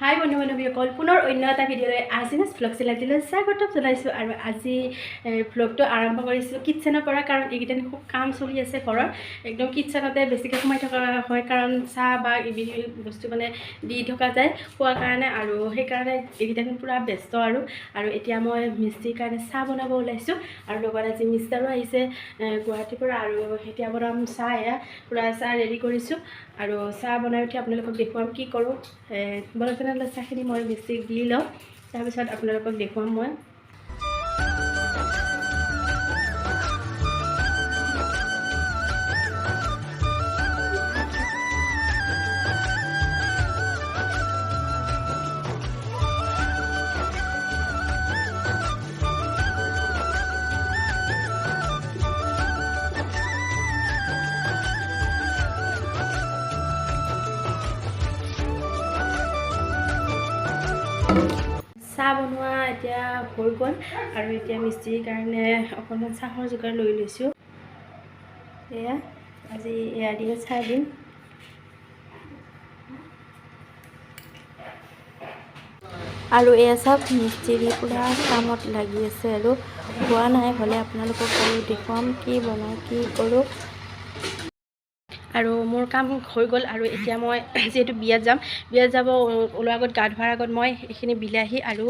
হাই বন্ধু বান্ধৱীসকল, পুনৰ অন্য এটা ভিডিঅ'লৈ আজিনাছ ভ্লগ চেনেলটোলৈ স্বাগতম জনাইছোঁ। আৰু আজি ভ্লগটো আৰম্ভ কৰিছোঁ কিটচেনৰ পৰা, কাৰণ এইকেইদিন খুব কাম চলি আছে ঘৰৰ। একদম কিটচেনতে বেছিকৈ সোমাই থকা হয়, কাৰণ চাহ বা এইবিলাক বস্তু মানে দি থকা যায় খোৱাৰ কাৰণে, আৰু সেইকাৰণে এইকেইদিন পূৰা ব্যস্ত। আৰু এতিয়া মই মিস্ত্ৰীৰ কাৰণে চাহ বনাব ওলাইছোঁ, আৰু লগত আজি মিষ্টাৰো আহিছে গুৱাহাটীৰ পৰা, আৰু এতিয়া বনাম চাহ। এয়া পূৰা চাহ ৰেডি কৰিছোঁ, আৰু চাহ বনাই উঠি আপোনালোকক দেখুৱাম কি কৰোঁ। বলক তেনেহ'লে চাহখিনি মই মিস্ত্ৰীক দি লওঁ, তাৰপিছত আপোনালোকক দেখুৱাম মই। চাহ বনোৱা এতিয়া হৈ গ'ল, আৰু এতিয়া মিস্ত্ৰীৰ কাৰণে অকণমান চাহৰ যোগাৰ লৈ লৈছোঁ। এয়া আজি এয়া দিয়ে চাহ দিম। আৰু এয়া চাওক, মিস্ত্ৰী পূৰা কামত লাগি আছে, আৰু হোৱা নাই, হ'লে আপোনালোকক আৰু দেখুৱাম কি বনাওঁ কি কৰোঁ। আৰু মোৰ কাম হৈ গ'ল, আৰু এতিয়া মই যিহেতু বিয়াত যাব ওলোৱাৰ আগত, গা ধোৱাৰ আগত মই এইখিনি বিলাহী আৰু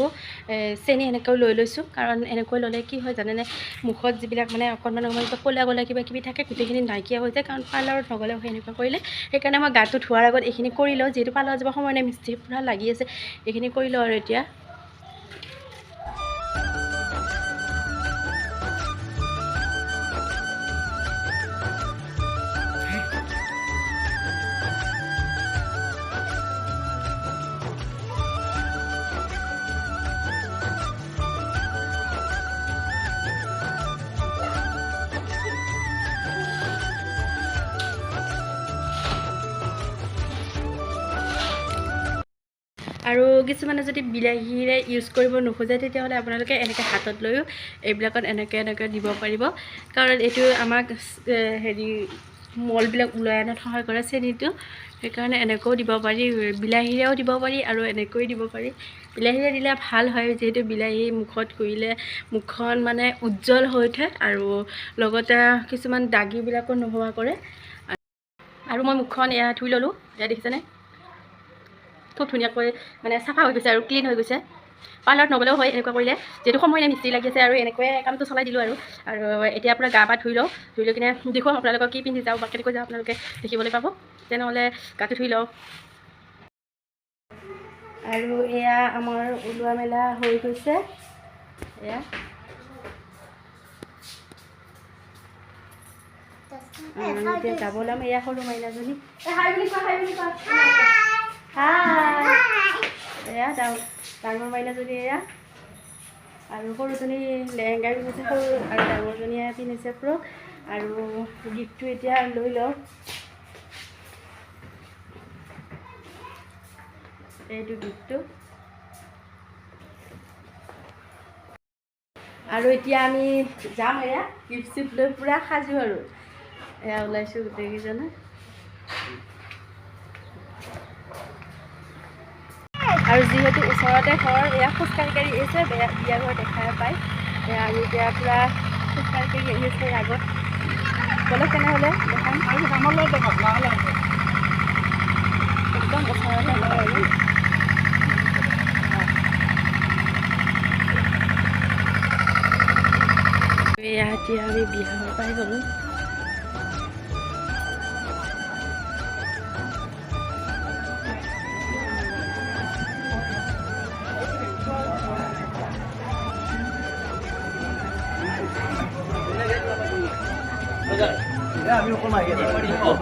চেনি এনেকৈ লৈ লৈছোঁ। কাৰণ এনেকৈ ল'লে কি হয় জানেনে, মুখত যিবিলাক মানে অকণমান ক'লা ক'লা কিবা কিবি থাকে, গোটেইখিনি নাইকিয়া হৈ যায়। কাৰণ পাৰ্লাৰত নগ'লেও সেনেকুৱা কৰিলে, সেইকাৰণে মই গাটো ধোৱাৰ আগত এইখিনি কৰি লওঁ। যিহেতু পাৰ্লাৰত যাব সময় নাই, মিস্ত্ৰী পূৰা লাগি আছে, এইখিনি কৰি লওঁ আৰু এতিয়া। আৰু কিছুমানে যদি বিলাহীৰে ইউজ কৰিব নোখোজে, তেতিয়াহ'লে আপোনালোকে এনেকৈ হাতত লৈও এইবিলাকত এনেকৈ দিব পাৰিব। কাৰণ এইটো আমাক মলবিলাক ওলাই অনাত সহায় কৰে চেনিটো, সেইকাৰণে এনেকৈও দিব পাৰি, বিলাহীৰেও দিব পাৰি, আৰু এনেকৈও দিব পাৰি। বিলাহীৰে দিলে ভাল হয়, যিহেতু বিলাহী মুখত ঘঁহিলে মুখখন মানে উজ্জ্বল হৈ উঠে, আৰু লগতে কিছুমান দাগীবিলাকো নোহোৱা কৰে। আৰু মই মুখখন এয়া ধুই ল'লোঁ, এয়া দেখিছেনে, খুব ধুনীয়াকৈ মানে চাফা হৈ গৈছে আৰু ক্লিন হৈ গৈছে। পাৰ্লাৰত নগ'লেও হয় এনেকুৱা কৰিলে, যিহেতু সময় নাই, মিস্ত্ৰী লাগি আছে, আৰু এনেকৈয়ে কামটো চলাই দিলোঁ। আৰু এতিয়া আপোনাৰ গা পা ধুই লওঁ, ধুই লৈ কিনে দেখুৱাম আপোনালোকক কি পিন্ধি যাওঁ বা কেনেকৈ যাওঁ, আপোনালোকে দেখিবলৈ পাব। তেনেহ'লে গাটো ধুই লওঁ। আৰু এয়া আমাৰ ওলোৱা মেলা হৈ গৈছে, এয়া এতিয়া যাব ওলাম। এয়া সৰু মাইনাজনী, এয়া ডাঙৰ মাইনাজনী এয়া, আৰু সৰুজনী লেহেংগা পিন্ধিছে, সৰু আৰু ডাঙৰজনীয়ে পিন্ধিছে ফ্ৰক। আৰু গিফ্টটো এতিয়া লৈ লওঁ, এইটো গিফ্টটো। আৰু এতিয়া আমি যাম, এয়া গিফ্ট চিফ্ট লৈ পূৰা সাজু, আৰু এয়া ওলাইছোঁ গোটেইকেইজনে। আৰু যিহেতু ওচৰতে ঘৰ, এয়া খোজকাঢ়ি কাঢ়ি আহিছে, বিয়া ঘৰ দেখাই পায়। এয়া আমি এতিয়া পূৰা খোজকাঢ়ি কাঢ়ি আহি আছোঁ আগত। বলক তেনেহ'লে দেখাম, একদম ওচৰতে ঘৰ আৰু। এয়া এতিয়া আমি বিয়া ঘৰ পাই গ'লোঁ।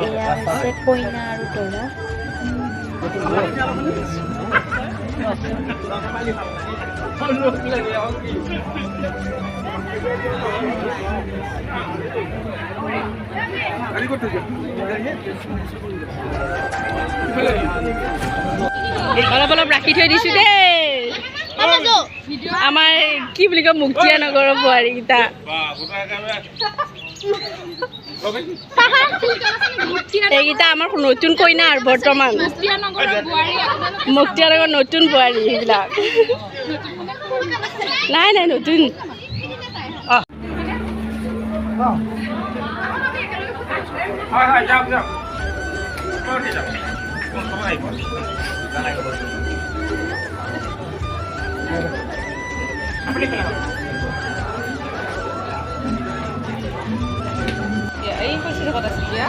এয়া হৈছে কইনা আৰু দৰা। অলপ অলপ ৰাখি থৈ দিছোঁ দেই, আমাৰ কি বুলি কয় মুক্তিয়া নগৰৰ বোৱাৰীকেইটা। এইকেইটা আমাৰ নতুন কইনা আৰু বৰ্তমান মুক্তিয়ানগৰ নতুন বোৱাৰী সেইবিলাক নাই নাই নতুন এই কৈছিলো কথা আছিল দিয়া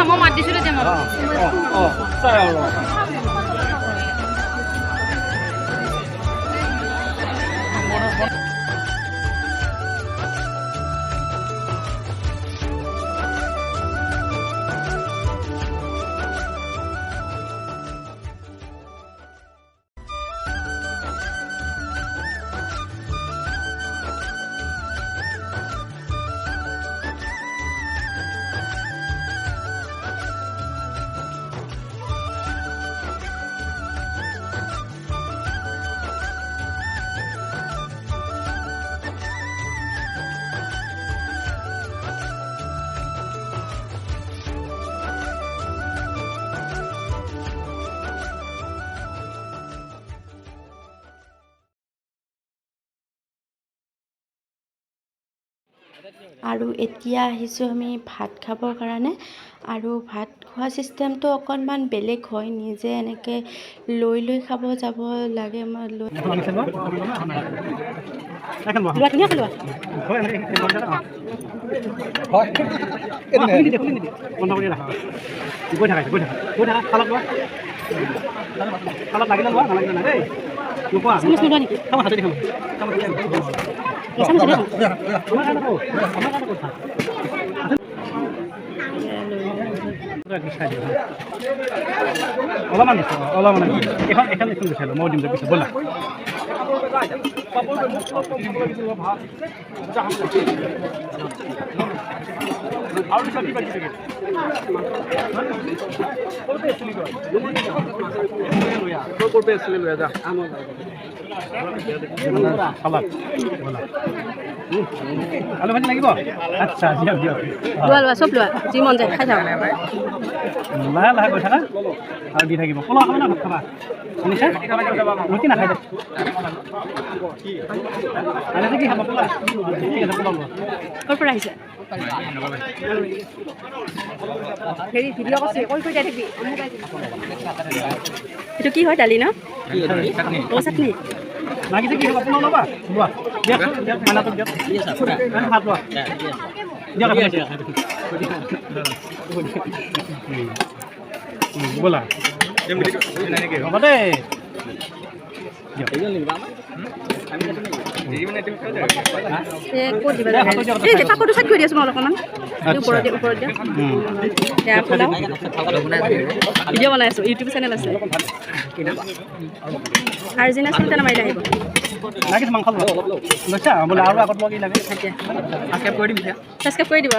মই মাত দিছিলোঁ যে আৰু এতিয়া আহিছোঁ আমি ভাত খাবৰ কাৰণে আৰু ভাত খোৱা চিষ্টেমটো অকণমান বেলেগ হয় নিজে এনেকৈ লৈ খাব যাব লাগে মই লৈ অলপমান এখন এখন এখন বিচাৰিলো মই দিম পিছত ব'লা আলু ভাজি লাগিব আচ্ছা দিয়ক দিয়ক লোৱা চব লোৱা যি মন যায় খাই থাকা লাহে লাহে গৈ থাকা আৰু দি থাকিব পোলাও খাবা না ভাত খাবা শুনিছা ৰুটি নাখাই দে আৰু কি খাবা পোলাও ঠিক আছে পোলাও লোৱা ক'ৰ পৰা আহিছে হেৰি ভিডিঅ' কৈছে কৈ যাই থাকিবি এইটো কি হয় দালি ন অ' চাটনি লাগিছে কি খাবা পোলাও ল'বা লোৱা দিয়কচোন দিয়ক মানাটো দিয়ক ভাত লোৱা ব'লা হ'ব দে কাপোৰটো চাইড কৰি দিয়াচোন অলপমান ওপৰত দিয়া পোলাও ভিডিঅ' বনাই আছোঁ ইউটিউব চেনেল আছে আৰ্জিনা চিন্তা নামাৰিলে আহিব লাগিছে মাংস লৈছা বোলে আৰু আগত লগি লাগে ছাবস্ক্ৰাইব কৰি দিম ছাবস্ক্ৰাইব কৰি দিব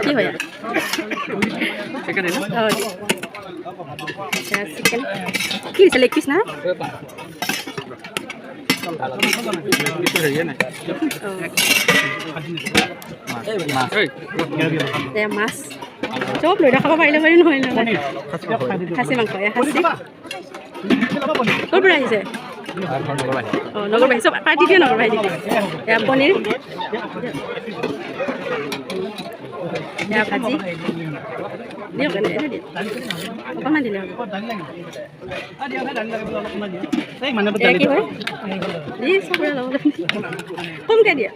কি হয় চিকেন কি দিছে লেগ পিচ না মাছ চব লৈ খাব পাৰিলে পাৰি নহয় খাচী মাংস খাচী ক'ৰ পৰা আহিছে অঁ নগৰ বাহিৰ চব পাৰ্টি দিয়ে নগৰ বাহিৰ এয়া পনীৰ এয়া ভাজি দিয়ক এনে দিয়ক অকণমান দিলে হ'ব কি হয় দি চবৰে ল'ব কমকৈ দিয়া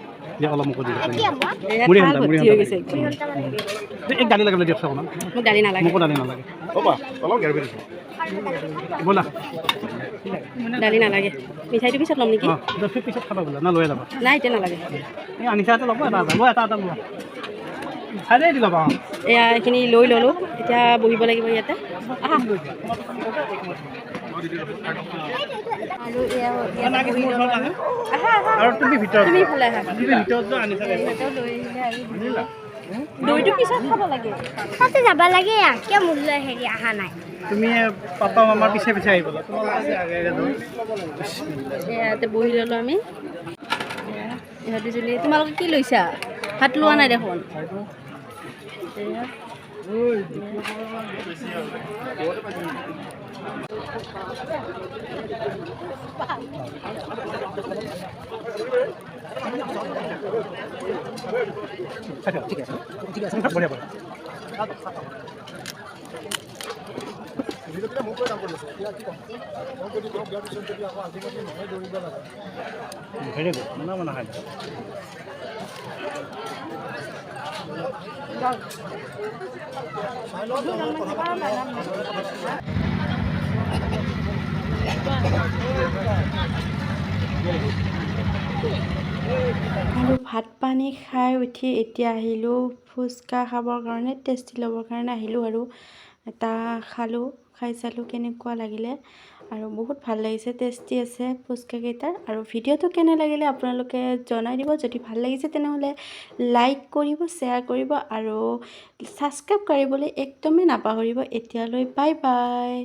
অলপ মুখ দি ভৰ্তি হৈ গৈছে এক দালি লাগে দিয়ক মোক দালি নালাগে মোকো দালি নালাগে ব'লা দালি নালাগে মিঠাইটো পিছত ল'ম নেকি পিছত খাবা বোলা না লৈ যাবা নাই এতিয়া নালাগে এই আনিছা ল'ব এটা লোৱা খাই দি ল'বা এয়া এইখিনি লৈ ল'লোঁ এতিয়া বহিব লাগিব ইয়াতে আহা আৰু এয়া নাগিছ মোৰ ওচৰত আহা। আহা আহা আৰু তুমি ভিতৰত তুমি ইফালে আহা তুমি ভিতৰত যোৱা আনি চাগে সিহঁতেও লৈ আহিলে আৰু দিলে। দৈটো পিছত খাব লাগে তাতে যাব লাগে কিয় মূল্য হেৰি অহা নাই তুমি পাপা মামাৰ পিছে পিছে আহিব তোমালোকে আগে আগে যোৱা ইয়াতে বহি ল'লোঁ আমি ইহঁত দুজনী তোমালোকে কি লৈছা ভাত লোৱা নাই দেখোন এয়া। ঠিক আছে ঠিক আছে বঢ়িয়া বঢ়িয়া ভেৰি গুড মনা মনা খাই আৰু ভাত পানী খাই উঠি এতিয়া আহিলোঁ ফুচকা খাবৰ কাৰণে টেষ্টি ল'বৰ কাৰণে আহিলোঁ আৰু এটা খালোঁ খাই চালোঁ কেনেকুৱা লাগিলে আৰু বহুত ভাল লাগিছে টেষ্টি আছে ফুচকাকেইটাৰ আৰু ভিডিঅ'টো কেনে লাগিলে আপোনালোকে জনাই দিব যদি ভাল লাগিছে তেনেহ'লে লাইক কৰিব শ্বেয়াৰ কৰিব আৰু ছাবস্ক্ৰাইব কৰিবলৈ একদমেই নাপাহৰিব এতিয়ালৈ বাই বাই।